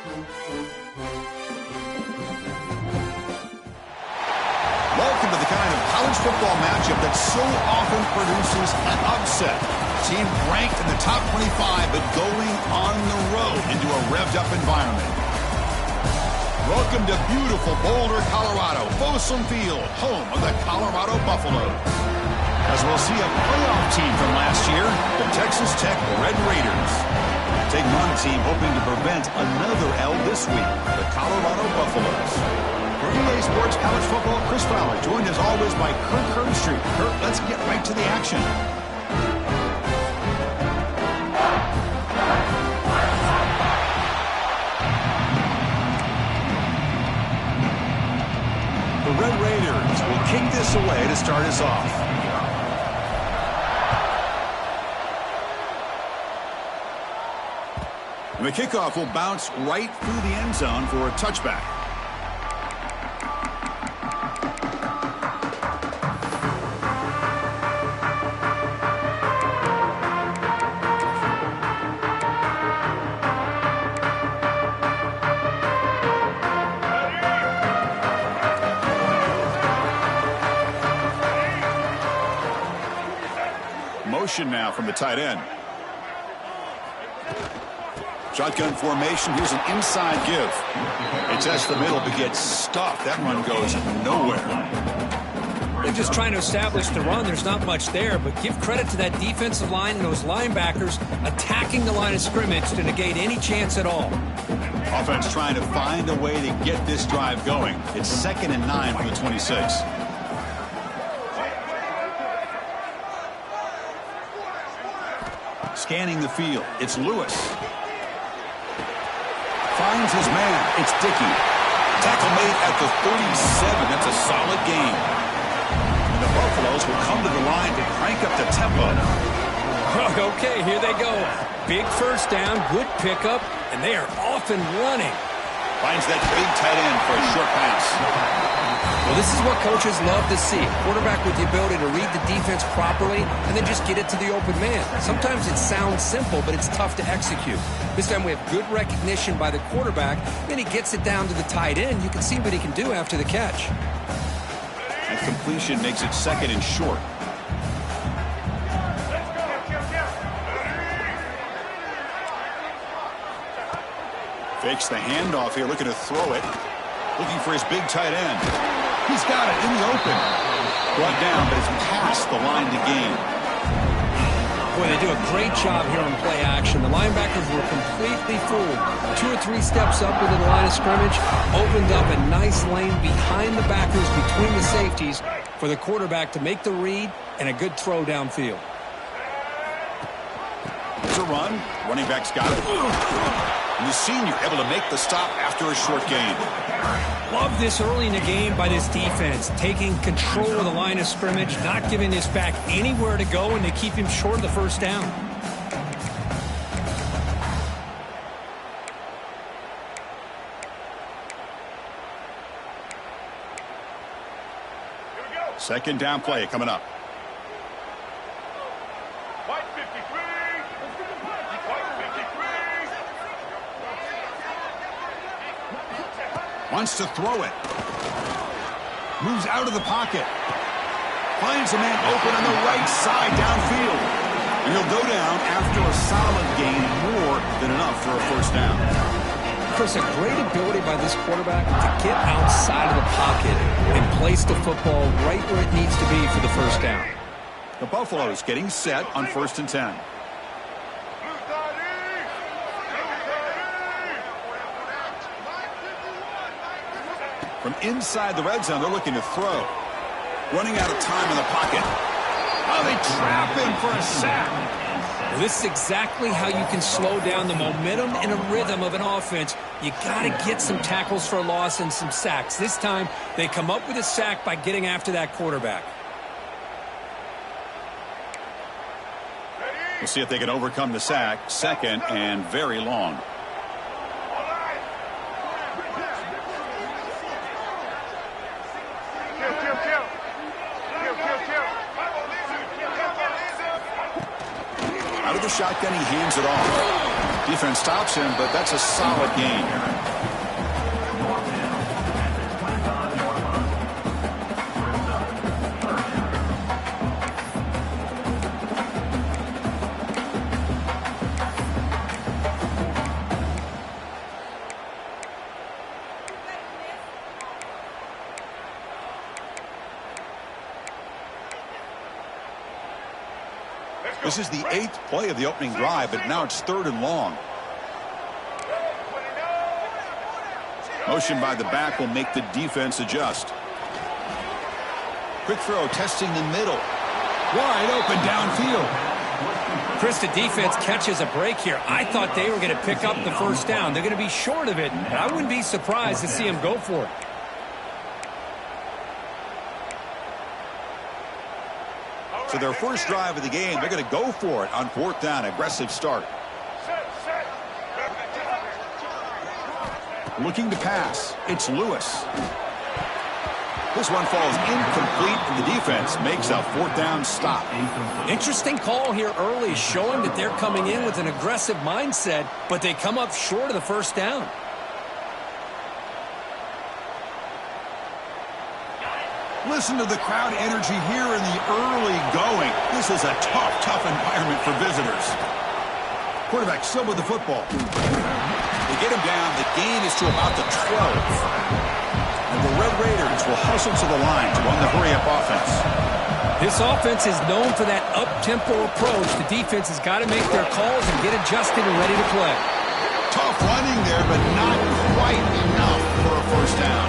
Welcome to the kind of college football matchup that so often produces an upset. Team ranked in the top 25, but going on the road into a revved-up environment. Welcome to beautiful Boulder, Colorado, Folsom Field, home of the Colorado Buffaloes. As we'll see a playoff team from last year, the Texas Tech Red Raiders. Taking on a team hoping to prevent another L this week, the Colorado Buffaloes. For EA Sports College Football, Chris Fowler, joined as always by Kirk Herbstreit. Kirk, let's get right to the action. The Red Raiders will kick this away to start us off. And the kickoff will bounce right through the end zone for a touchback. Motion now from the tight end. Shotgun formation. Here's an inside give. It tests the middle but gets stuffed. That one goes nowhere. They're just trying to establish the run. There's not much there, but give credit to that defensive line and those linebackers attacking the line of scrimmage to negate any chance at all. Offense trying to find a way to get this drive going. It's 2nd and 9 for the 26. Scanning the field. It's Lewis. Finds his man. It's Dickey. Tackle made at the 37. That's a solid gain. And the Buffaloes will come to the line to crank up the tempo. Okay, here they go. Big first down, good pickup, and they are off and running. Finds that big tight end for a short pass. Well, this is what coaches love to see. A quarterback with the ability to read the defense properly and then just get it to the open man. Sometimes it sounds simple, but it's tough to execute. This time we have good recognition by the quarterback. Then he gets it down to the tight end. You can see what he can do after the catch. And completion makes it 2nd and short. Fakes the handoff here, looking to throw it. Looking for his big tight end. He's got it in the open. Brought down, but it's past the line to gain. Boy, they do a great job here on play action. The linebackers were completely fooled. 2 or 3 steps up within the line of scrimmage, opened up a nice lane behind the backers, between the safeties, for the quarterback to make the read and a good throw downfield. It's a run. Running back's got it. And the senior able to make the stop after a short gain. Love this early in the game by this defense, taking control of the line of scrimmage, not giving this back anywhere to go, and they keep him short of the first down. Second down play coming up. Wants to throw it. Moves out of the pocket. Finds a man open on the right side downfield. And he'll go down after a solid gain, more than enough for a first down. Chris, a great ability by this quarterback to get outside of the pocket and place the football right where it needs to be for the first down. The Buffaloes getting set on 1st and 10. From inside the red zone, they're looking to throw. Running out of time in the pocket. Oh, they trap him for a sack. Well, this is exactly how you can slow down the momentum and a rhythm of an offense. You got to get some tackles for a loss and some sacks. This time, they come up with a sack by getting after that quarterback. We'll see if they can overcome the sack. 2nd and very long. Out of the shotgun, he hands it off. Defense stops him, but that's a solid gain. This is the 8th play of the opening drive, but now it's 3rd and long. Motion by the back will make the defense adjust. Quick throw, testing the middle. Wide open downfield. Chris, the defense catches a break here. I thought they were going to pick up the first down. They're going to be short of it. I wouldn't be surprised to see him go for it. So their first drive of the game, they're going to go for it on 4th down. Aggressive start. Looking to pass. It's Lewis. This one falls incomplete, and the defense makes a 4th down stop. Interesting call here early, showing that they're coming in with an aggressive mindset, but they come up short of the first down. Listen to the crowd energy here in the early going. This is a tough environment for visitors. Quarterback still with the football. They get him down. The gain is to about the 12. And the Red Raiders will hustle to the line to run the hurry-up offense. This offense is known for that up-tempo approach. The defense has got to make their calls and get adjusted and ready to play. Tough running there, but not quite enough for a first down.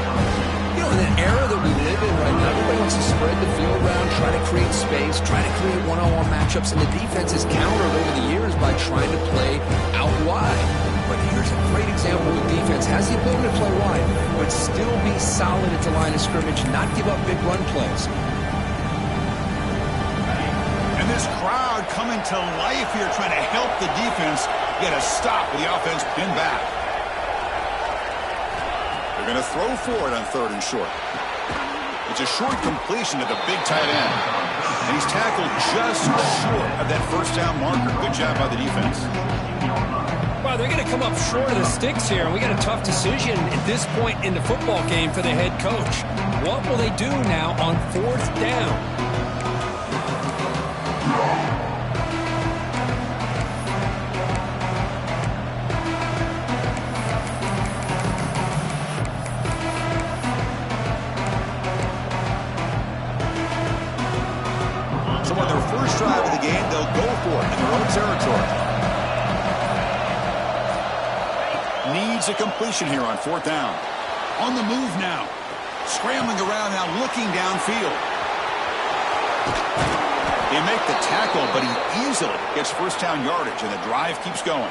You know, in an era that we live in right now, everybody wants to spread the field around, try to create space, try to create one-on-one matchups, and the defense has countered over the years by trying to play out wide. But here's a great example. The defense has the ability to play wide, but still be solid at the line of scrimmage, not give up big run plays. And this crowd coming to life here, trying to help the defense get a stop with the offense pinned back. They're going to throw for it on 3rd and short. It's a short completion to the big tight end. And he's tackled just short of that first down marker. Good job by the defense. Well, they're going to come up short of the sticks here, and we got a tough decision at this point in the football game for the head coach. What will they do now on 4th down? So on their first drive of the game, they'll go for it in their own territory. Needs a completion here on 4th down. On the move now. Scrambling around now, looking downfield. They make the tackle, but he easily gets first down yardage, and the drive keeps going.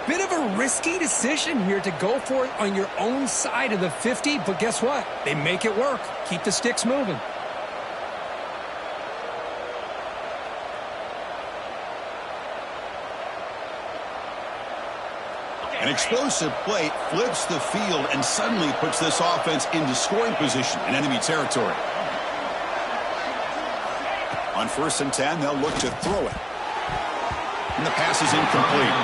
Bit of a risky decision here to go for it on your own side of the 50, but guess what? They make it work. Keep the sticks moving. An explosive play flips the field and suddenly puts this offense into scoring position in enemy territory. On 1st and 10, they'll look to throw it. And the pass is incomplete.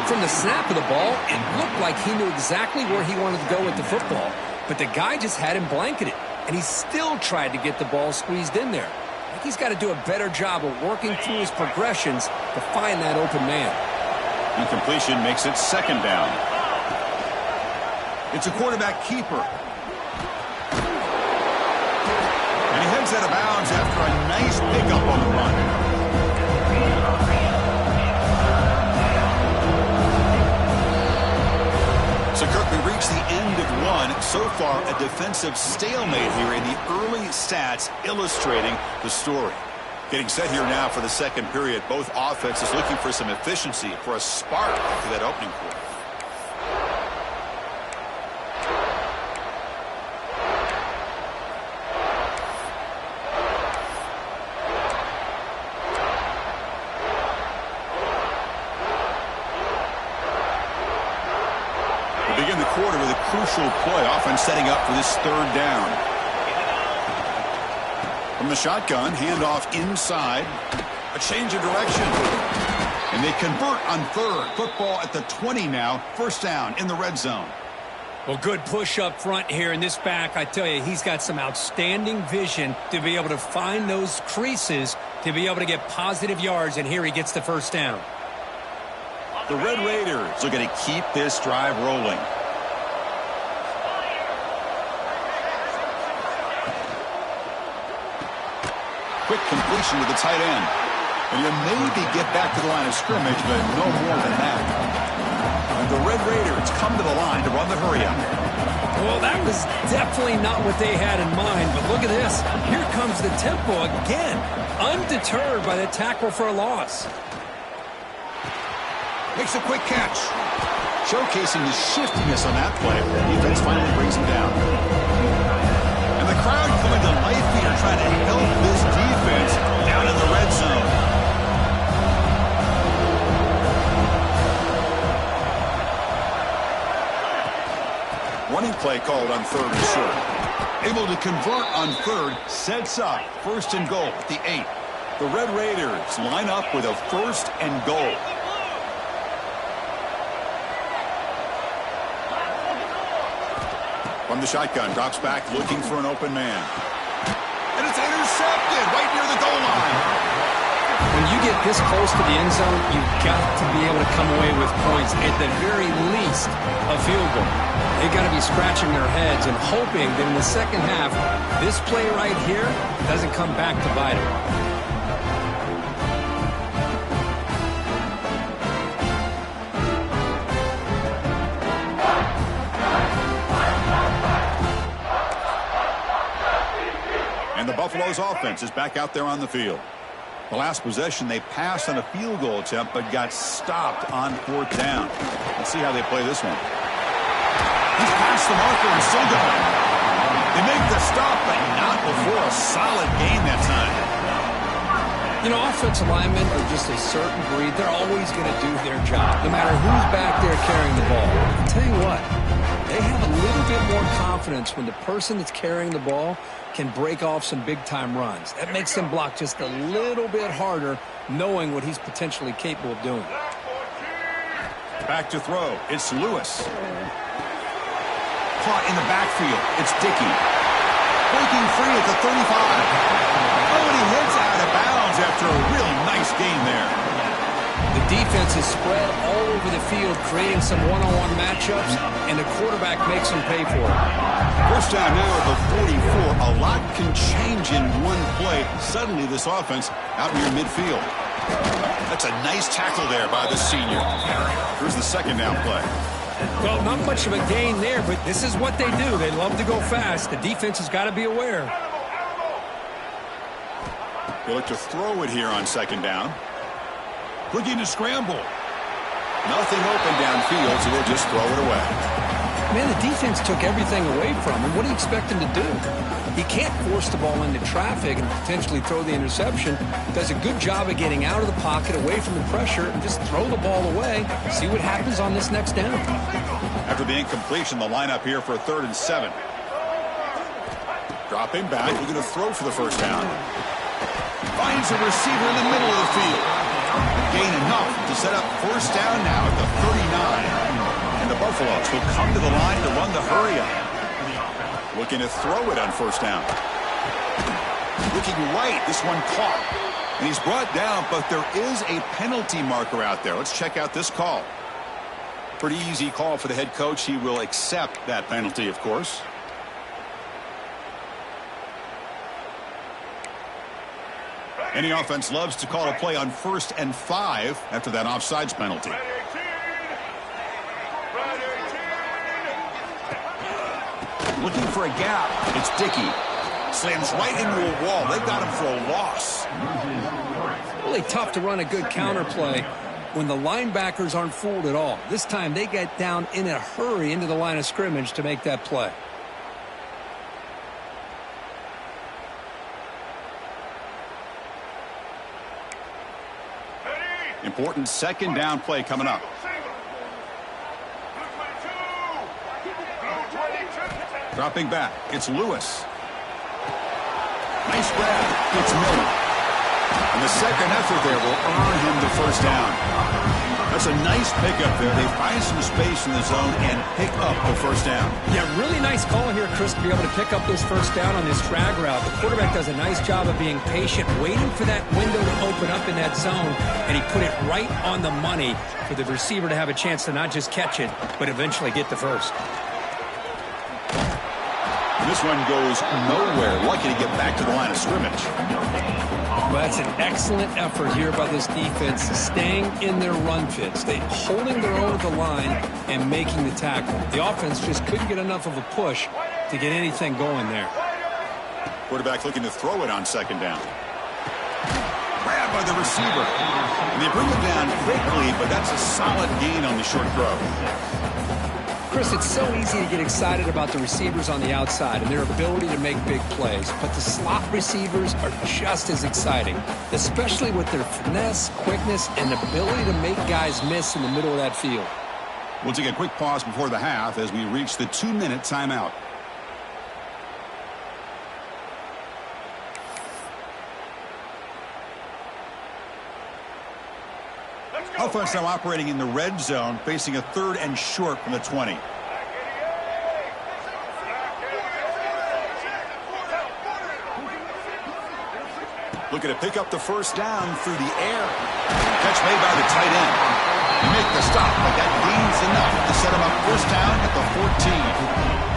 From the snap of the ball, it looked like he knew exactly where he wanted to go with the football, but the guy just had him blanketed, and he still tried to get the ball squeezed in there. I think he's got to do a better job of working through his progressions to find that open man. Incompletion makes it 2nd down. It's a quarterback keeper. And he heads out of bounds after a nice pickup on the run. So, Kirk, we reached the end of one. So far, a defensive stalemate here in the early stats illustrating the story. Getting set here now for the 2nd period. Both offenses looking for some efficiency, for a spark to that opening quarter. We begin the quarter with a crucial play, often setting up for this 3rd down. From the shotgun, handoff inside. A change of direction. And they convert on third. Football at the 20 now. First down in the red zone. Well, good push up front here in this back. I tell you, he's got some outstanding vision to be able to find those creases to be able to get positive yards, and here he gets the first down. The Red Raiders are going to keep this drive rolling. Quick completion to the tight end. And you maybe get back to the line of scrimmage, but no more than that. And the Red Raiders come to the line to run the hurry-up. Well, that was definitely not what they had in mind, but look at this. Here comes the tempo again, undeterred by the tackle for a loss. Makes a quick catch. Showcasing his shiftiness on that play. The defense finally brings him down. And the crowd coming to life here, trying to help this defense down in the red zone. Running play called on third and short. Able to convert on third, sets up first and goal at the 8. The Red Raiders line up with a first and goal. From the shotgun, drops back looking for an open man. And it's intercepted right near the goal line. When you get this close to the end zone, you've got to be able to come away with points, at the very least, a field goal. They've got to be scratching their heads and hoping that in the second half, this play right here doesn't come back to bite them. And the Buffalo's offense is back out there on the field. The last possession, they passed on a field goal attempt, but got stopped on fourth down. Let's see how they play this one. He's past the marker and still going. They make the stop, but not before a solid gain that time. You know, offensive linemen are just a certain breed. They're always going to do their job, no matter who's back there carrying the ball. I'll tell you what, they have a little bit more confidence when the person that's carrying the ball can break off some big-time runs. That makes them block just a little bit harder, knowing what he's potentially capable of doing. Back to throw. It's Lewis. Caught in the backfield. It's Dickey. Breaking free at the 35. Oh, and he heads out of bounds after a really nice gain there. The defense is spread all over the field, creating some one-on-one matchups, and the quarterback makes them pay for it. First down now at the 44. A lot can change in one play. Suddenly this offense out near midfield. That's a nice tackle there by the senior. Here's the second down play. Well, not much of a gain there, but this is what they do. They love to go fast. The defense has got to be aware. They look to throw it here on second down. Looking to scramble. Nothing open downfield, so they'll just throw it away. Man, the defense took everything away from him. What do you expect him to do? He can't force the ball into traffic and potentially throw the interception. Does a good job of getting out of the pocket, away from the pressure, and just throw the ball away. See what happens on this next down. After the incompletion, the lineup here for a 3rd and 7. Dropping back, looking to throw for the first down. Finds a receiver in the middle of the field. Gain enough to set up first down now at the 39. And the Buffaloes will come to the line to run the hurry-up. Looking to throw it on first down. Looking right, this one caught. And he's brought down, but there is a penalty marker out there. Let's check out this call. Pretty easy call for the head coach. He will accept that penalty, of course. Any offense loves to call a play on 1st and 5 after that offsides penalty. Looking for a gap. It's Dickey. Slams right into a wall. They got him for a loss. Really tough to run a good counter play when the linebackers aren't fooled at all. This time they get down in a hurry into the line of scrimmage to make that play. Important second down play coming up. Dropping back, it's Lewis. Nice grab. It's Miller. And the second effort there will earn him the first down. That's a nice pickup there. They find some space in the zone and pick up the first down. Yeah, really nice call here, Chris, to be able to pick up this first down on this drag route. The quarterback does a nice job of being patient, waiting for that window to open up in that zone, and he put it right on the money for the receiver to have a chance to not just catch it, but eventually get the first. And this one goes nowhere. Lucky to get back to the line of scrimmage. Well, that's an excellent effort here by this defense, staying in their run fits. They holding their own at the line and making the tackle. The offense just couldn't get enough of a push to get anything going there. Quarterback looking to throw it on second down. Grabbed by the receiver. And they bring it down quickly, but that's a solid gain on the short throw. Chris, it's so easy to get excited about the receivers on the outside and their ability to make big plays, but the slot receivers are just as exciting, especially with their finesse, quickness, and ability to make guys miss in the middle of that field. We'll take a quick pause before the half as we reach the 2-minute timeout. Offense now operating in the red zone, facing a 3rd and short from the 20. Looking to pick up the first down through the air. Catch made by the tight end. They make the stop, but that gains enough to set him up first down at the 14.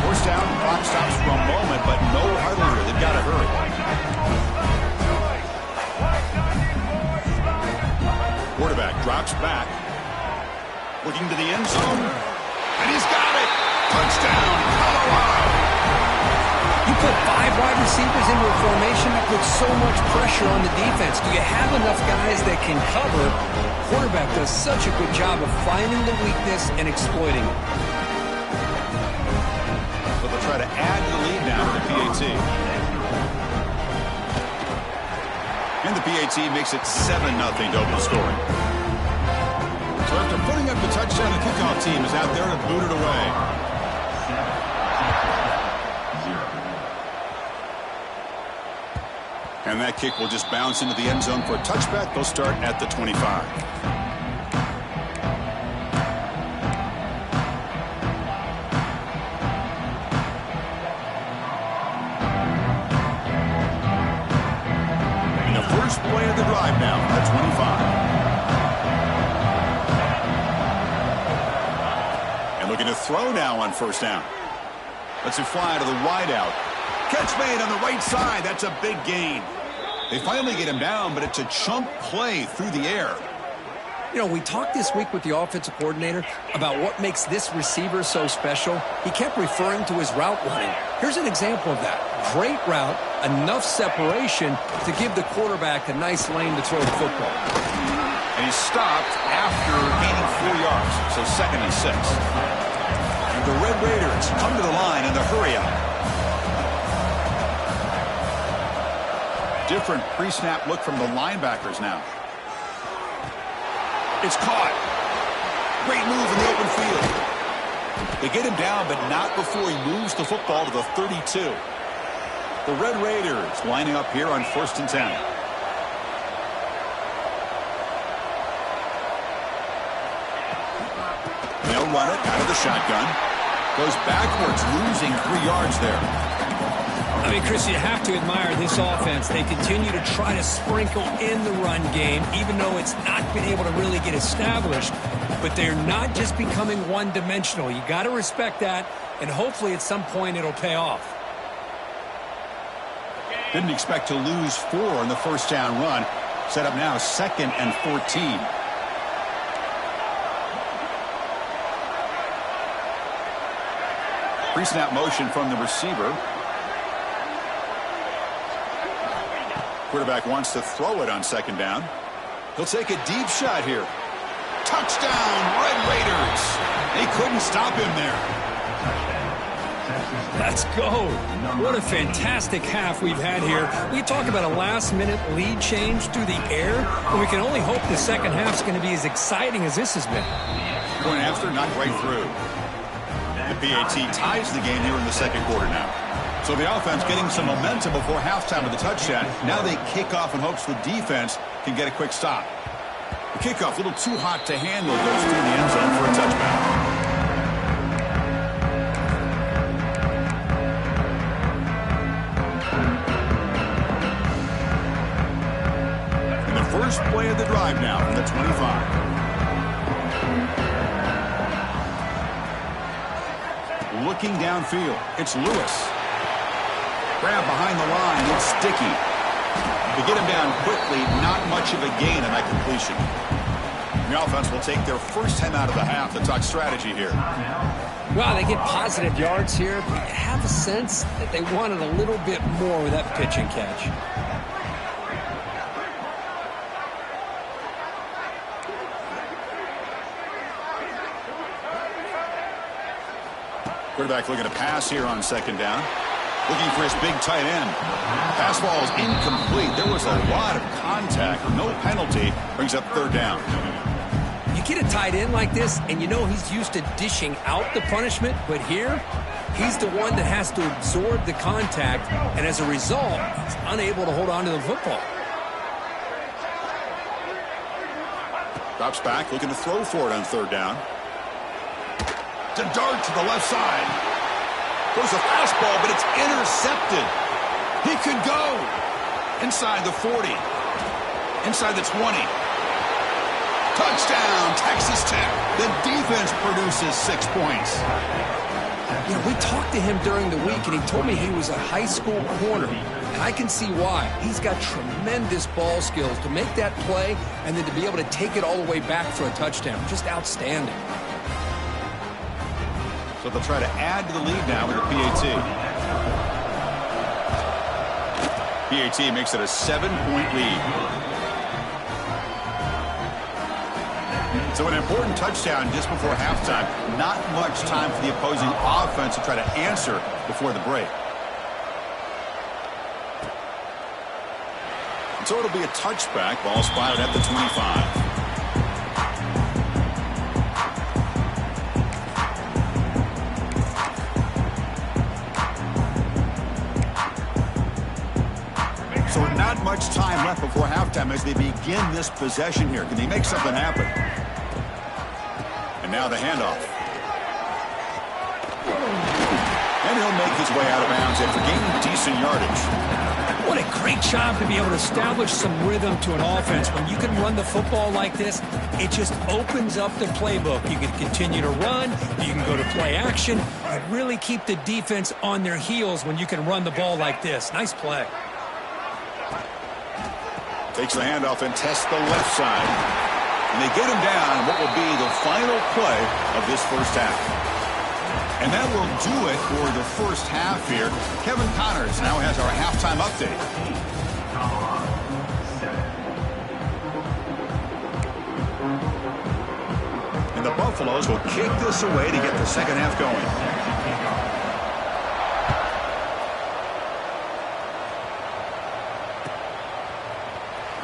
First down, clock stops for a moment, but no huddle here. They've got to hurry. Quarterback drops back. Looking to the end zone. And he's got it. Touchdown, Colorado. You put 5 wide receivers into a formation that puts so much pressure on the defense. Do you have enough guys that can cover? Quarterback does such a good job of finding the weakness and exploiting it. So they'll try to add the lead now to the PAT. And the PAT makes it 7-0 to open scoring. So after putting up the touchdown, the kickoff team is out there to boot it away. And that kick will just bounce into the end zone for a touchback. They'll start at the 25. And the first play of the drive now at 25. And looking to throw now on first down. Lets it fly to the wideout. Catch made on the right side. That's a big gain. They finally get him down, but it's a chunk play through the air. You know, we talked this week with the offensive coordinator about what makes this receiver so special. He kept referring to his route running. Here's an example of that. Great route, enough separation to give the quarterback a nice lane to throw the football. And he's stopped after gaining 4 yards, so 2nd and 6. And the Red Raiders come to the line in the hurry-up. Different pre-snap look from the linebackers now. It's caught. Great move in the open field. They get him down, but not before he moves the football to the 32. The Red Raiders lining up here on 1st and 10. They'll run it out of the shotgun. Goes backwards, losing 3 yards there. I mean, Chris, you have to admire this offense. They continue to try to sprinkle in the run game, even though it's not been able to really get established. But they're not just becoming one-dimensional. You got to respect that, and hopefully at some point it'll pay off. Didn't expect to lose 4 on the first down run. Set up now 2nd and 14. Pre-snap motion from the receiver. Quarterback wants to throw it on 2nd down. He'll take a deep shot here. Touchdown, Red Raiders. They couldn't stop him there. Let's go. What a fantastic half we've had here. We talk about a last-minute lead change through the air, and we can only hope the second half's going to be as exciting as this has been. Point after, not right through. The PAT ties the game here in the 2nd quarter now. So the offense getting some momentum before halftime with the touchdown. Now they kick off in hopes the defense can get a quick stop. The kickoff, a little too hot to handle, goes through the end zone for a touchback. And the first play of the drive now from the 25. Looking downfield, it's Lewis. Grab behind the line, it's sticky. To get him down quickly, not much of a gain on that completion. The offense will take their first 10 out of the half to talk strategy here. Well, they get positive yards here, but you have a sense that they wanted a little bit more with that pitch and catch. Quarterback looking to pass here on second down. Looking for his big tight end. Pass ball is incomplete. There was a lot of contact. No penalty. Brings up third down. You get a tight end like this, and you know he's used to dishing out the punishment, but here, he's the one that has to absorb the contact, and as a result, he's unable to hold on to the football. Drops back, looking to throw for it on third down. To dart to the left side. Goes a fastball, but it's intercepted. He could go. Inside the 40. Inside the 20. Touchdown, Texas Tech. The defense produces 6 points. You know, we talked to him during the week, and he told me he was a high school corner. And I can see why. He's got tremendous ball skills to make that play and then to be able to take it all the way back for a touchdown. Just outstanding. So they'll try to add to the lead now with a PAT. PAT makes it a 7-point lead. So an important touchdown just before halftime. Not much time for the opposing offense to try to answer before the break. And so it'll be a touchback. Ball spotted at the 25. So not much time left before halftime as they begin this possession here. Can they make something happen? And now the handoff. And he'll make his way out of bounds after gaining decent yardage. What a great job to be able to establish some rhythm to an offense. When you can run the football like this, it just opens up the playbook. You can continue to run. You can go to play action. And really keep the defense on their heels when you can run the ball like this. Nice play. Takes the handoff and tests the left side. And they get him down what will be the final play of this first half. And that will do it for the first half here. Kevin Connors now has our halftime update. And the Buffaloes will kick this away to get the second half going.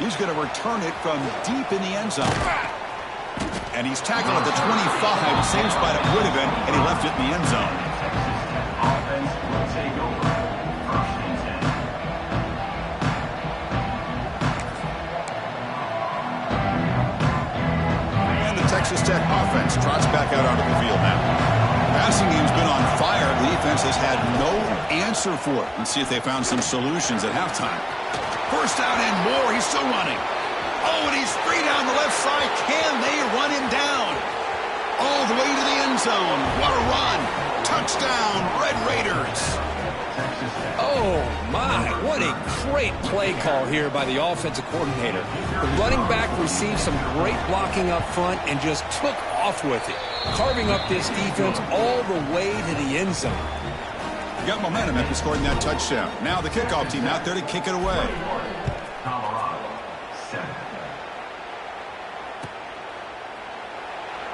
He's going to return it from deep in the end zone. And he's tackled at the 25. Same spot it would have been, and he left it in the end zone. And the Texas Tech offense trots back out onto the field now. Passing game's been on fire. The defense has had no answer for it. Let's see if they found some solutions at halftime. First down and more. He's still running. Oh, and he's free down the left side. Can they run him down? All the way to the end zone. What a run. Touchdown, Red Raiders. Oh, my. What a great play call here by the offensive coordinator. The running back received some great blocking up front and just took off with it, carving up this defense all the way to the end zone. Got momentum after scoring that touchdown. Now the kickoff team out there to kick it away.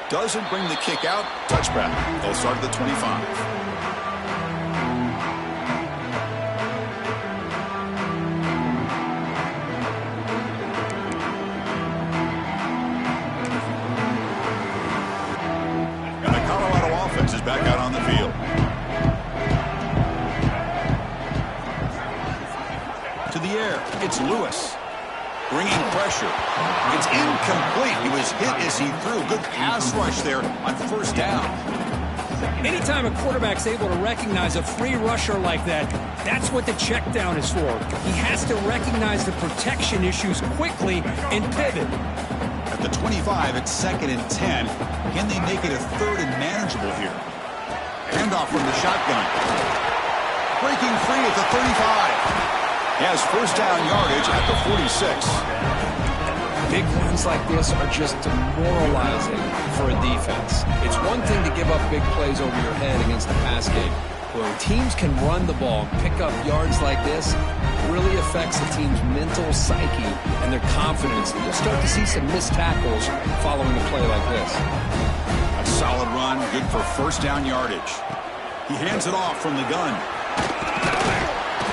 Doesn't bring the kick out. Touchback. They'll start at the 25. And the Colorado offense is back out on the field. air. It's Lewis. Bringing pressure. It's incomplete. He was hit as he threw. Good pass rush there on first down. Anytime a quarterback's able to recognize a free rusher like that, that's what the check down is for. He has to recognize the protection issues quickly and pivot. At the 25, it's 2nd and 10. Can they make it a 3rd and manageable here? Handoff from the shotgun. Breaking free at the 35. He has first down yardage at the 46. Big runs like this are just demoralizing for a defense. It's one thing to give up big plays over your head against the pass game. But when teams can run the ball and pick up yards like this, it really affects the team's mental psyche and their confidence. And you'll start to see some missed tackles following a play like this. A solid run, good for first down yardage. He hands it off from the gun.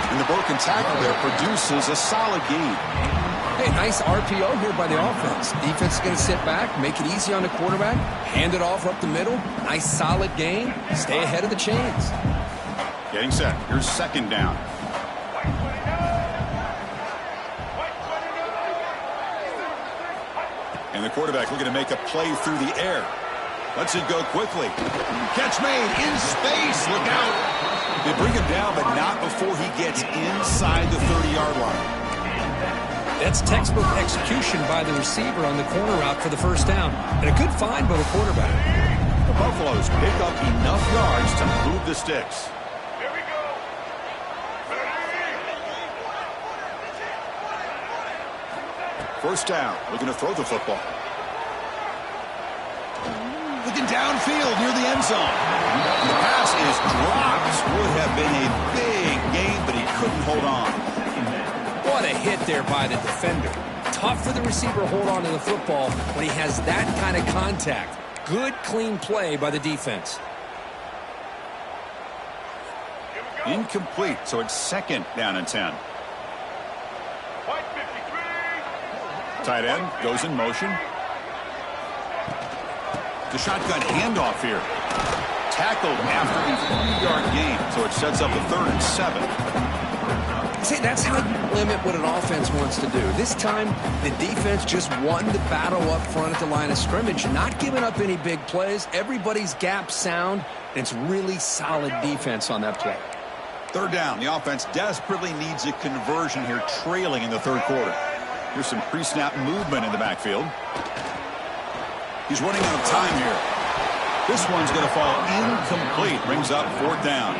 And the broken tackle there produces a solid gain. Hey, nice RPO here by the offense. Defense is going to sit back, make it easy on the quarterback, hand it off up the middle. Nice solid gain. Stay ahead of the chains. Getting set. Here's 2nd down. And the quarterback looking to make a play through the air. Lets it go quickly. Catch made in space. Look out. They bring him down, but not before he gets inside the 30-yard line. That's textbook execution by the receiver on the corner route for the first down. And a good find by the quarterback. The Buffaloes pick up enough yards to move the sticks. Here we go. First down. Looking to throw the football. Looking downfield near the end zone. The pass is dropped. Would have been a big gain, but he couldn't hold on. What a hit there by the defender. Tough for the receiver to hold on to the football when he has that kind of contact. Good, clean play by the defense. Incomplete, so it's 2nd down and 10. Tight end goes in motion. The shotgun handoff here. Tackled after a 3-yard gain, so it sets up a 3rd and 7. See, that's how you limit what an offense wants to do. This time, the defense just won the battle up front at the line of scrimmage, not giving up any big plays. Everybody's gap sound, and it's really solid defense on that play. 3rd down. The offense desperately needs a conversion here, trailing in the 3rd quarter. Here's some pre-snap movement in the backfield. He's running out of time here. This one's going to fall incomplete. Brings up 4th down.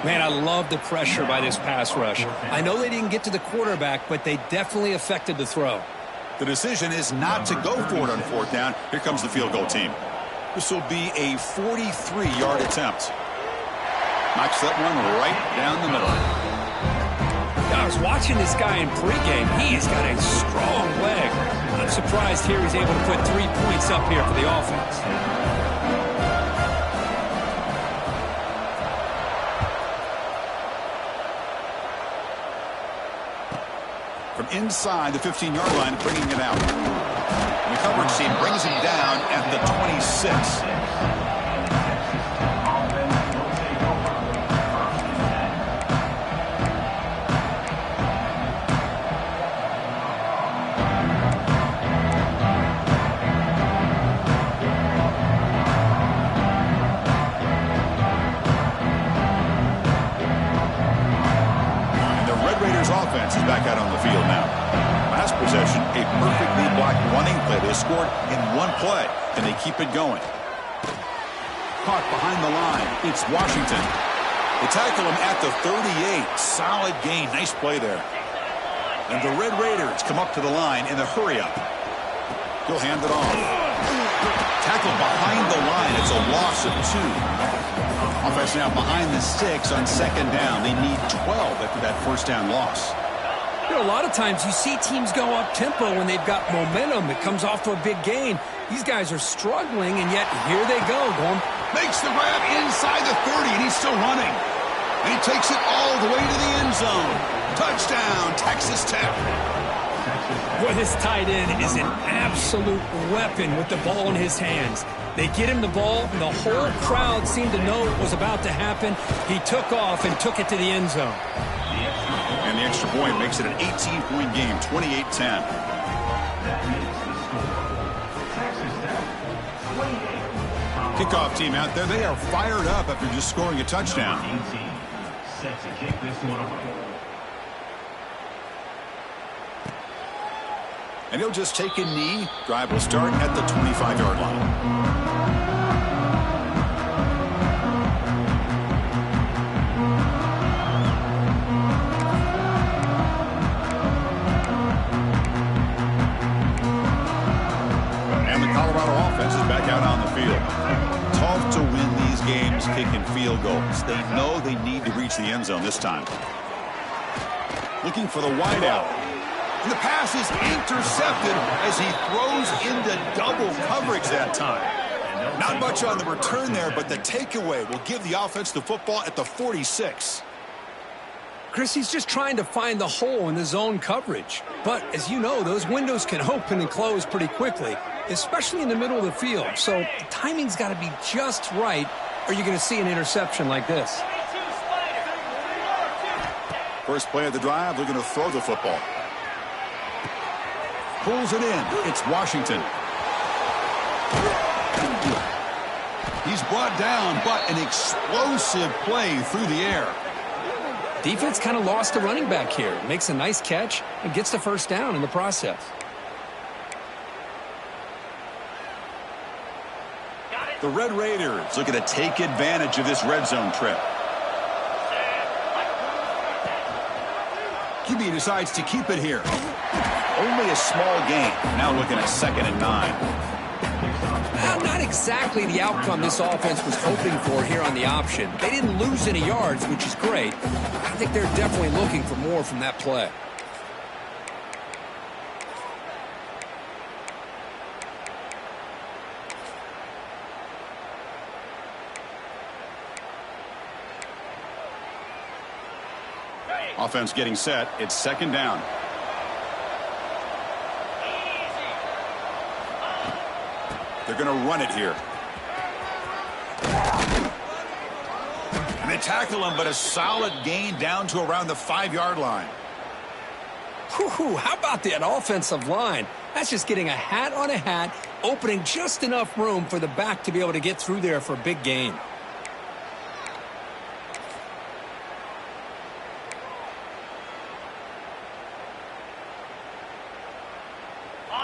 Man, I love the pressure by this pass rush. I know they didn't get to the quarterback, but they definitely affected the throw. The decision is not to go for it on 4th down. Here comes the field goal team. This will be a 43-yard attempt. Knocks that one right down the middle. I was watching this guy in pregame. He has got a strong leg. I'm surprised here he's able to put 3 points up here for the offense. From inside the 15-yard line, bringing it out. And the coverage team brings him down at the 26. Offense is back out on the field now. Last possession, a perfectly blocked running play. They scored in one play, and they keep it going. Caught behind the line. It's Washington. They tackle him at the 38. Solid gain. Nice play there. And the Red Raiders come up to the line in the hurry-up. He'll hand it off. Tackled behind the line. It's a loss of 2. Offense now behind the 6 on 2nd down. They need 12 after that first down loss. You know, a lot of times you see teams go up-tempo when they've got momentum. It comes off to a big gain. These guys are struggling, and yet here they go. Makes the grab inside the 30, and he's still running. And he takes it all the way to the end zone. Touchdown, Texas Tech. Boy, this tight end is an absolute weapon with the ball in his hands. They get him the ball, and the whole crowd seemed to know what was about to happen. He took off and took it to the end zone. And the extra point makes it an 18-point game, 28-10. Kickoff team out there, they are fired up after just scoring a touchdown. Set to kick this one away. And he'll just take a knee. Drive will start at the 25-yard line. Back out on the field. Tough to win these games kicking field goals. They know they need to reach the end zone this time. Looking for the wideout. And the pass is intercepted as he throws into double coverage that time. Not much on the return there, but the takeaway will give the offense the football at the 46. Chris, he's just trying to find the hole in the zone coverage. But as you know, those windows can open and close pretty quickly, especially in the middle of the field. So the timing's got to be just right, or you're going to see an interception like this. First play of the drive, looking to throw the football. Pulls it in. It's Washington. He's brought down, but an explosive play through the air. Defense kind of lost a running back here. Makes a nice catch and gets the first down in the process. The Red Raiders looking to take advantage of this red zone trip. QB decides to keep it here. Only a small gain. Now looking at 2nd and 9. Well, not exactly the outcome this offense was hoping for here on the option. They didn't lose any yards, which is great. I think they're definitely looking for more from that play. Offense getting set. It's 2nd down. They're going to run it here. And they tackle him, but a solid gain down to around the 5-yard line. Whew, how about that offensive line? That's just getting a hat on a hat, opening just enough room for the back to be able to get through there for a big gain.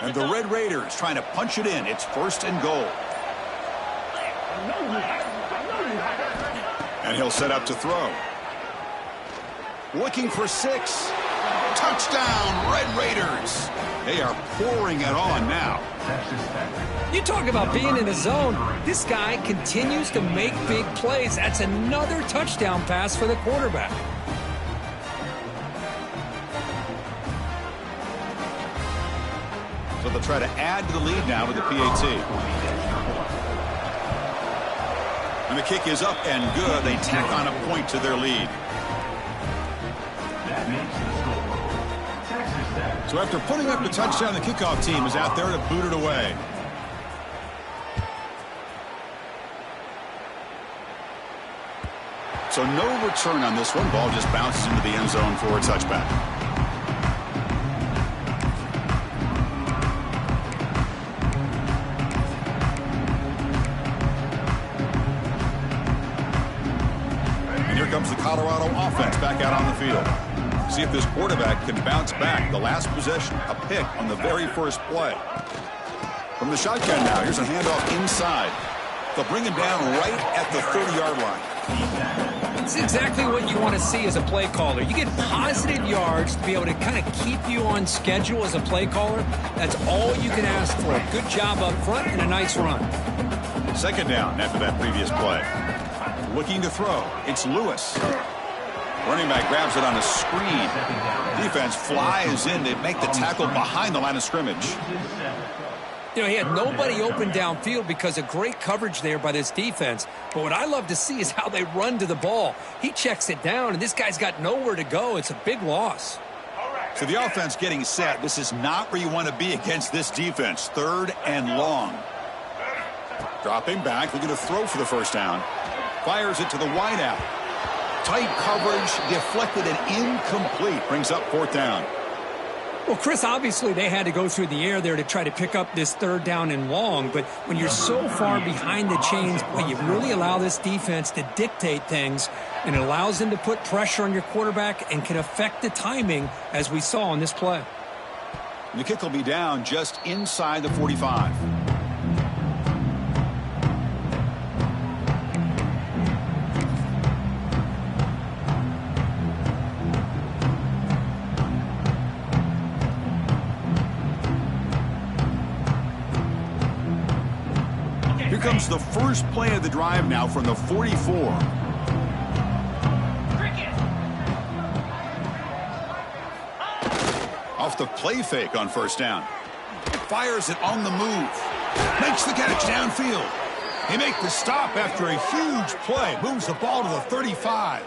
And the Red Raiders trying to punch it in. It's 1st and goal. And he'll set up to throw. Looking for 6. Touchdown, Red Raiders. They are pouring it on now. You talk about being in the zone. This guy continues to make big plays. That's another touchdown pass for the quarterback. So they'll try to add to the lead now with the PAT. And the kick is up and good. They tack on a point to their lead. So after putting up the touchdown, the kickoff team is out there to boot it away. So no return on this one. Ball just bounces into the end zone for a touchback. Comes the Colorado offense back out on the field. See if this quarterback can bounce back. The last possession, a pick on the very first play. From the shotgun now, here's a handoff inside. They'll bring him down right at the 30-yard line. It's exactly what you want to see as a play caller. You get positive yards to be able to kind of keep you on schedule as a play caller. That's all you can ask for. A good job up front and a nice run. 2nd down after that previous play. Looking to throw. It's Lewis. Running back grabs it on a screen. Defense flies in to make the tackle behind the line of scrimmage. You know, he had nobody open downfield because of great coverage there by this defense. But what I love to see is how they run to the ball. He checks it down, and this guy's got nowhere to go. It's a big loss. So the offense getting set. This is not where you want to be against this defense. 3rd and long. Dropping back, looking to throw for the first down. Fires it to the wideout. Tight coverage, deflected and incomplete. Brings up 4th down. Well, Chris, obviously they had to go through the air there to try to pick up this 3rd down and long, but when you're so far behind the chains, boy, you really allow this defense to dictate things, and it allows them to put pressure on your quarterback and can affect the timing, as we saw on this play. And the kick will be down just inside the 45. Here comes the first play of the drive now from the 44. Off the play fake on 1st down. Fires it on the move. Makes the catch downfield. He makes the stop after a huge play. Moves the ball to the 35.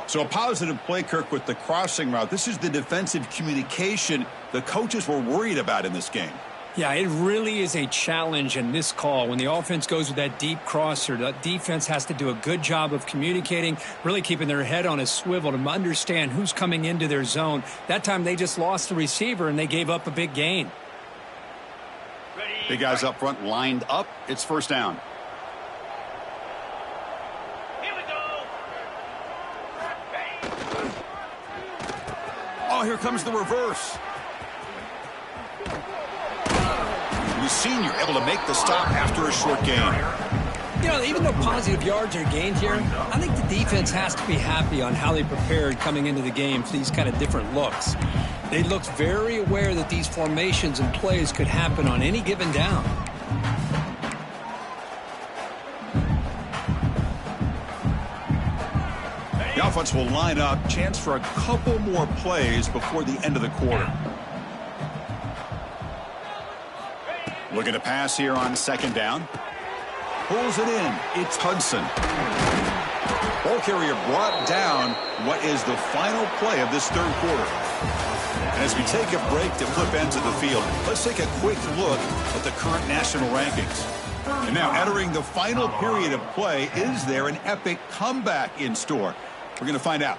So a positive play, Kirk, with the crossing route. This is the defensive communication the coaches were worried about in this game. Yeah, it really is a challenge in this call. When the offense goes with that deep crosser, the defense has to do a good job of communicating, really keeping their head on a swivel to understand who's coming into their zone. That time they just lost the receiver and they gave up a big gain. Big guys up front lined up. It's 1st down. Here we go. Oh, here comes the reverse. Senior able to make the stop after a short gain. You know, even though positive yards are gained here, I think the defense has to be happy on how they prepared coming into the game for these kind of different looks. They looked very aware that these formations and plays could happen on any given down. The offense will line up. Chance for a couple more plays before the end of the quarter. Looking to pass here on 2nd down. Pulls it in. It's Hudson. Ball carrier brought down. What is the final play of this 3rd quarter? And as we take a break to flip ends of the field, let's take a quick look at the current national rankings. And now entering the final period of play, is there an epic comeback in store? We're going to find out.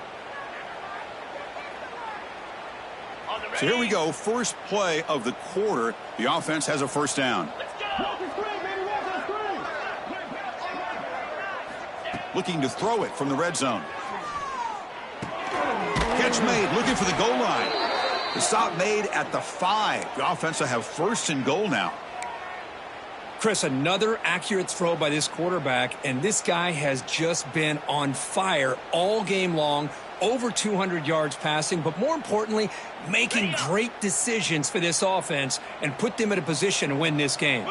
So here we go, first play of the quarter. The offense has a 1st down. Looking to throw it from the red zone. Catch made, looking for the goal line. The stop made at the 5. The offense will have 1st and goal now. Chris, another accurate throw by this quarterback, and this guy has just been on fire all game long. Over 200 yards passing, but more importantly, making great decisions for this offense and put them in a position to win this game.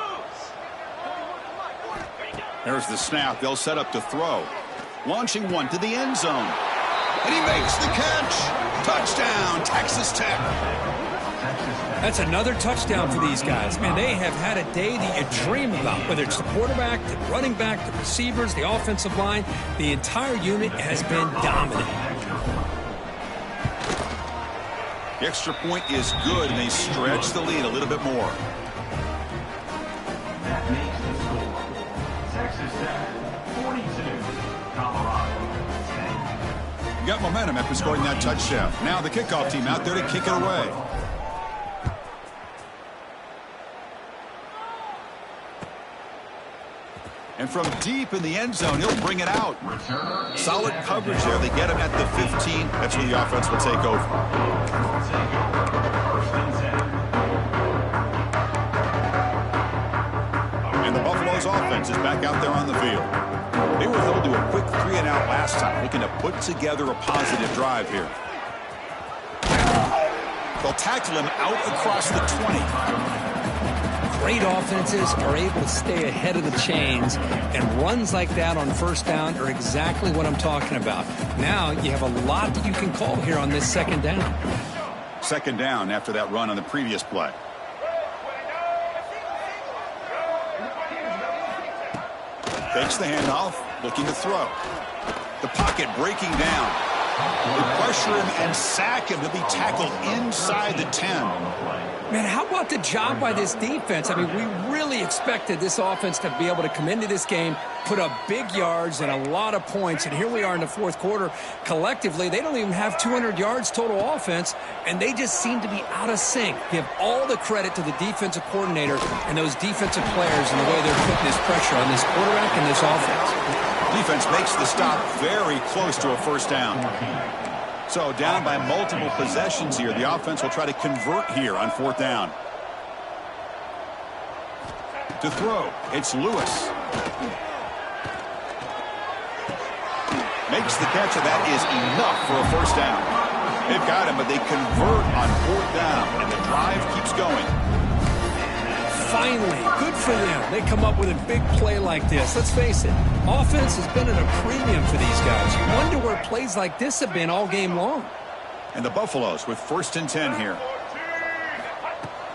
There's the snap. They'll set up to throw. Launching one to the end zone. And he makes the catch. Touchdown, Texas Tech. That's another touchdown for these guys. Man, they have had a day that you dream about, whether it's the quarterback, the running back, the receivers, the offensive line. The entire unit has been dominant. The extra point is good, and they stretch the lead a little bit more. That makes the score. Texas Tech 42, Colorado 10. You got momentum after scoring that touchdown. Now the kickoff team out there to kick it away. And from deep in the end zone, he'll bring it out. Solid coverage there. They get him at the 15. That's where the offense will take over. And the Buffalo's offense is back out there on the field. They were held to a quick 3-and-out last time, looking to put together a positive drive here. They'll tackle him out across the 20. Great offenses are able to stay ahead of the chains, and runs like that on 1st down are exactly what I'm talking about. Now you have a lot that you can call here on this 2nd down. 2nd down after that run on the previous play. Takes the handoff, looking to throw. The pocket breaking down. They pressure him and sack him to be tackled inside the 10. Man, how about the job by this defense? I mean, we really expected this offense to be able to come into this game, put up big yards and a lot of points, and here we are in the fourth quarter. Collectively, they don't even have 200 yards total offense, and they just seem to be out of sync. Give all the credit to the defensive coordinator and those defensive players and the way they're putting this pressure on this quarterback and this offense. Defense makes the stop very close to a first down. So down by multiple possessions here. The offense will try to convert here on fourth down. To throw, it's Lewis. Makes the catch, and that is enough for a first down. They've got him, but they convert on fourth down, and the drive keeps going. Finally, good for them. They come up with a big play like this. Let's face it, offense has been at a premium for these guys. You wonder where plays like this have been all game long. And the Buffaloes with first and 10 here.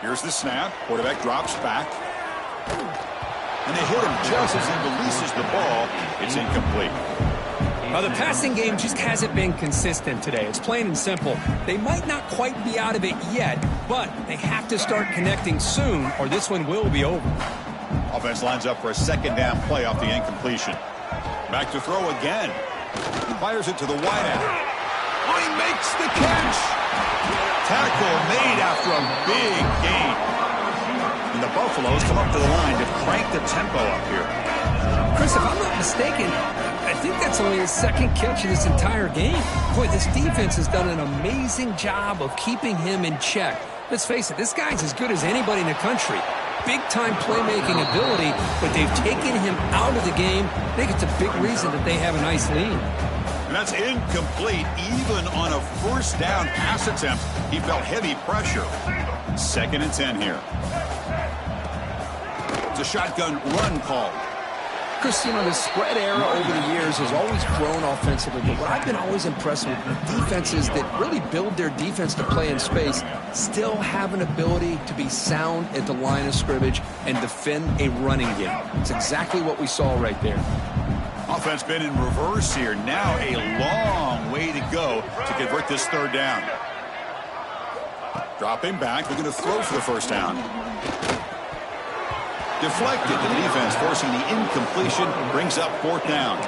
Here's the snap. Quarterback drops back. And they hit him just as he releases the ball. It's incomplete. The passing game just hasn't been consistent today. It's plain and simple. They might not quite be out of it yet, but they have to start connecting soon or this one will be over. Offense lines up for a second down play off the incompletion. Back to throw again. Fires it to the wideout. Oh, he makes the catch. Tackle made after a big gain. And the Buffaloes come up to the line to crank the tempo up here. Chris, if I'm not mistaken, I think that's only his second catch of this entire game. Boy, this defense has done an amazing job of keeping him in check. Let's face it, this guy's as good as anybody in the country. Big-time playmaking ability, but they've taken him out of the game. I think it's a big reason that they have a nice lead. And that's incomplete. Even on a first down pass attempt, he felt heavy pressure. Second and 10 here. It's a shotgun run call. Chris, you know, the spread era over the years has always grown offensively, but what I've been always impressed with defenses that really build their defense to play in space still have an ability to be sound at the line of scrimmage and defend a running game. It's exactly what we saw right there. Offense been in reverse here. Now a long way to go to convert this third down. Dropping back, they're going to throw for the first down. Deflected, the defense forcing the incompletion, brings up fourth down.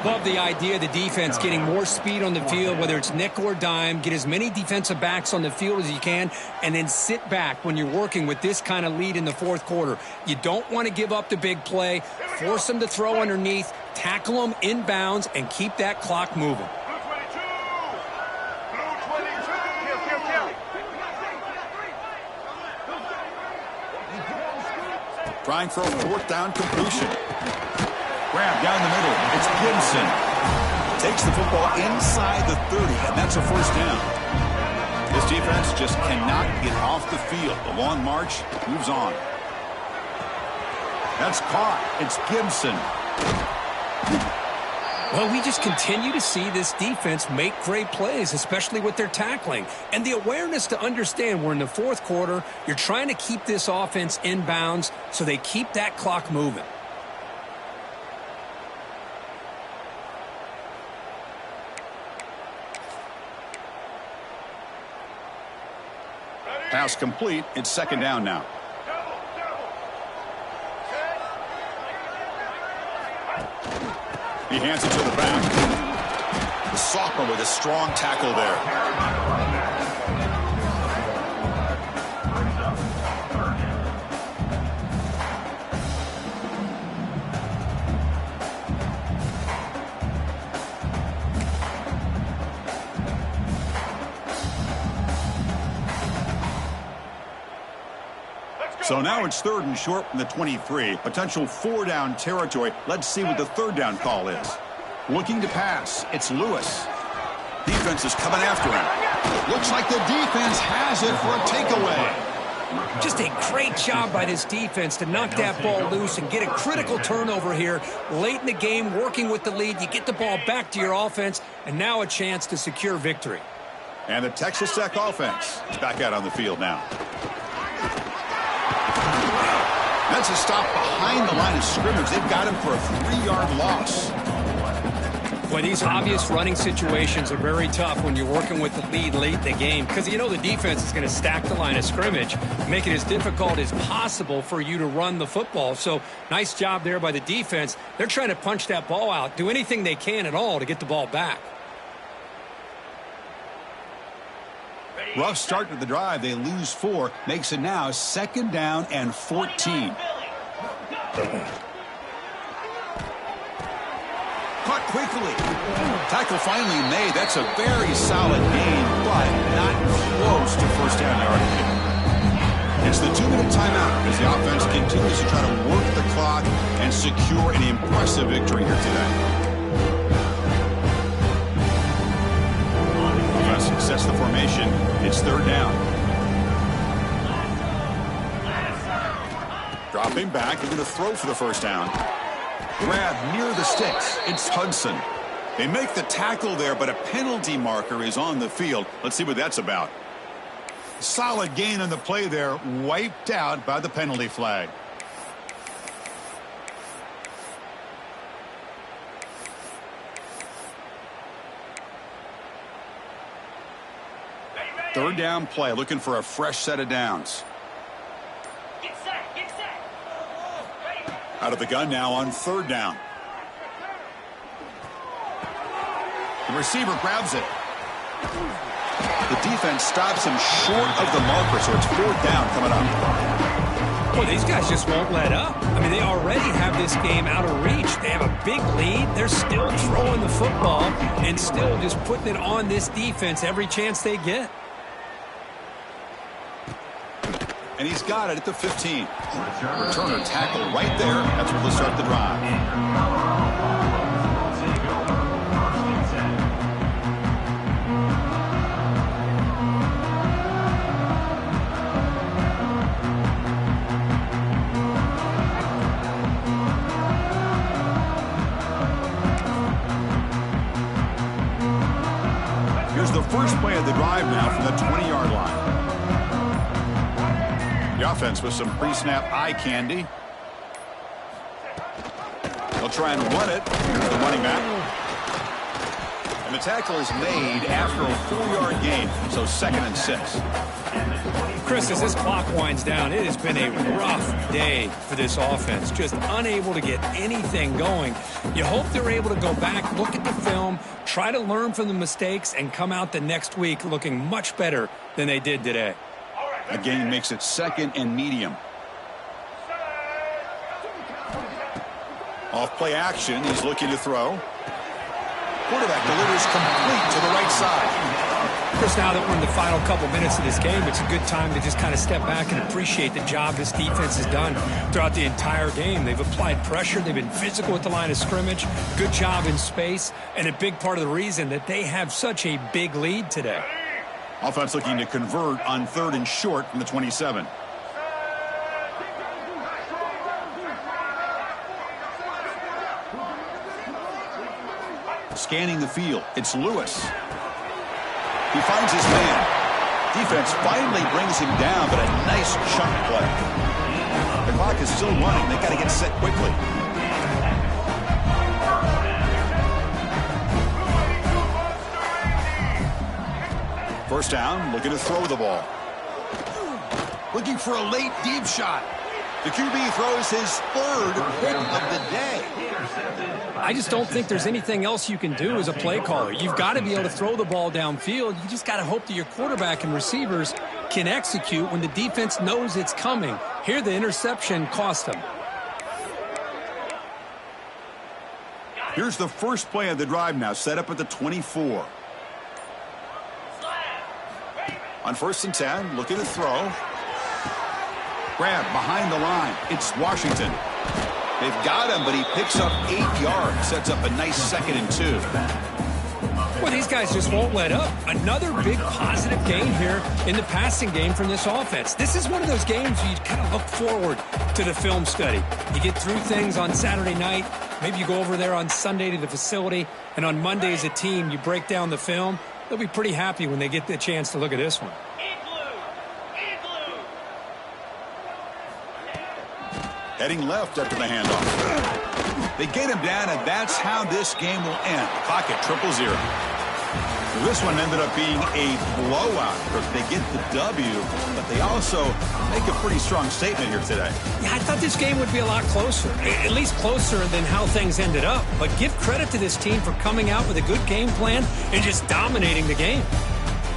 Love the idea of the defense getting more speed on the field, whether it's nickel or dime, get as many defensive backs on the field as you can, and then sit back when you're working with this kind of lead in the fourth quarter. You don't want to give up the big play, force them to throw underneath, tackle them inbounds, and keep that clock moving. Trying for a fourth down completion. Grab down the middle. It's Gibson. Takes the football inside the 30, and that's a first down. This defense just cannot get off the field. The long march moves on. That's caught. It's Gibson. Well, we just continue to see this defense make great plays, especially with their tackling. And the awareness to understand we're in the fourth quarter, you're trying to keep this offense inbounds so they keep that clock moving. Pass complete. It's second down now. He hands it to the back. The sophomore with a strong tackle there. So now it's third and short from the 23. Potential four-down territory. Let's see what the third down call is. Looking to pass. It's Lewis. Defense is coming after him. Looks like the defense has it for a takeaway. Just a great job by this defense to knock that ball loose and get a critical turnover here late in the game, working with the lead. You get the ball back to your offense, and now a chance to secure victory. And the Texas Tech offense is back out on the field now. That's a stop behind the line of scrimmage. They've got him for a 3-yard loss. Well, these obvious running situations are very tough when you're working with the lead late in the game because you know the defense is going to stack the line of scrimmage, make it as difficult as possible for you to run the football. So nice job there by the defense. They're trying to punch that ball out, do anything they can at all to get the ball back. Rough start to the drive. They lose 4. Makes it now 2nd down and 14. Caught quickly. Tackle finally made. That's a very solid gain, but not close to first down yardage. It's the 2-minute timeout as the offense continues to try to work the clock and secure an impressive victory here today. Offense sets the formation. It's 3rd down. Dropping back. They're going to throw for the first down. Grab near the sticks. It's Hudson. They make the tackle there, but a penalty marker is on the field. Let's see what that's about. Solid gain on the play there, wiped out by the penalty flag. Third down play, looking for a fresh set of downs. Get set. Out of the gun now on 3rd down. The receiver grabs it. The defense stops him short of the marker, so it's 4th down coming up. Well, these guys just won't let up. I mean, they already have this game out of reach. They have a big lead. They're still throwing the football and still just putting it on this defense every chance they get. And he's got it at the 15. Returner tackle right there. That's where they'll start the drive. Here's the first play of the drive now from the 20-yard line. The offense with some pre-snap eye candy. They'll try and run it. Here's the running back. And the tackle is made after a 4-yard gain, so 2nd and 6. Chris, as this clock winds down, it has been a rough day for this offense. Just unable to get anything going. You hope they're able to go back, look at the film, try to learn from the mistakes, and come out the next week looking much better than they did today. A gain makes it 2nd and medium. Off play action, he's looking to throw. Quarterback delivers complete to the right side. Chris, now that we're in the final couple minutes of this game, it's a good time to just kind of step back and appreciate the job this defense has done throughout the entire game. They've applied pressure. They've been physical at the line of scrimmage. Good job in space, and a big part of the reason that they have such a big lead today. Offense looking to convert on 3rd and short from the 27. Scanning the field, it's Lewis. He finds his man. Defense finally brings him down, but a nice chunk play. The clock is still running. They got to get set quickly. First down, looking to throw the ball. Looking for a late deep shot. The QB throws his 3rd hit of the day. I just don't think there's anything else you can do as a play caller. You've got to be able to throw the ball downfield. You just got to hope that your quarterback and receivers can execute when the defense knows it's coming. Here, the interception cost them. Here's the first play of the drive now, set up at the 24. On 1st and 10, looking to throw. Grab behind the line. It's Washington. They've got him, but he picks up 8 yards. Sets up a nice 2nd and 2. Well, these guys just won't let up. Another big positive gain here in the passing game from this offense. This is one of those games where you kind of look forward to the film study. You get through things on Saturday night. Maybe you go over there on Sunday to the facility, and on Monday as a team, you break down the film. They'll be pretty happy when they get the chance to look at this one. Heading left after the handoff. They get him down, and that's how this game will end. The clock at 0-0. Well, this one ended up being a blowout. They get the W, but they also make a pretty strong statement here today. Yeah, I thought this game would be a lot closer, at least closer than how things ended up. But give credit to this team for coming out with a good game plan and just dominating the game.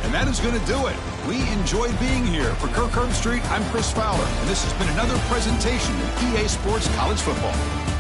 And that is going to do it. We enjoyed being here. For Kirk Herbstreit, I'm Chris Fowler, and this has been another presentation of EA Sports College Football.